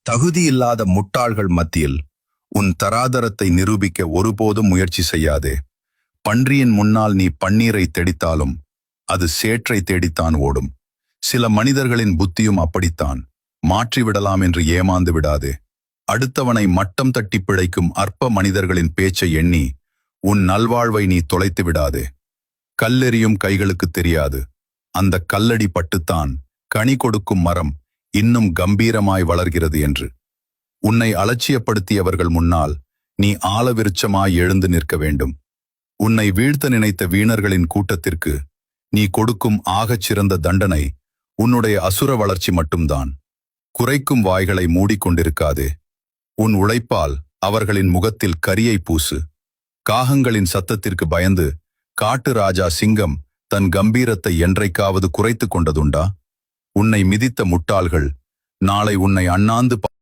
தகுதியில்லாத முட்டாள்கள் மத்தியில் உன் தராதரத்தை நிரூபிக்க ஒருபோதும் முயற்சி செய்யாதே. பன்றியின் முன்னால் நீ பன்னீரை தெடித்தாலும் அது சேற்றை தேடித்தான் ஓடும். சில மனிதர்களின் புத்தியும் அப்படித்தான். மாற்றிவிடலாம் என்று ஏமாந்து விடாதே. அடுத்தவனை மட்டம் தட்டி பிழைக்கும் அற்ப மனிதர்களின் பேச்சை எண்ணி உன் நல்வாழ்வை நீ தொலைத்து விடாதே. கல்லெறியும் கைகளுக்கு தெரியாது, அந்த கல்லடி பட்டுத்தான் கனி கொடுக்கும் மரம் இன்னும் கம்பீரமாய் வளர்கிறது என்று. உன்னை அலட்சியப்படுத்தியவர்கள் முன்னால் நீ ஆலவிருட்சமாய் எழுந்து நிற்க வேண்டும். உன்னை வீழ்த்த நினைத்த வீணர்களின் கூட்டத்திற்கு நீ கொடுக்கும் ஆகச் சிறந்த தண்டனை உன்னுடைய அசுர வளர்ச்சி மட்டும்தான். குறைக்கும் வாய்களை மூடிக்கொண்டிருக்காதே. உன் உழைப்பால் அவர்களின் முகத்தில் கரியை பூசு. காகங்களின் சத்தத்திற்கு பயந்து காட்டு ராஜா சிங்கம் தன் கம்பீரத்தை என்றைக்காவது குறைத்து கொண்டதுண்டா? உன்னை மிதித்த முட்டாள்கள் நாளை உன்னை அண்ணாந்து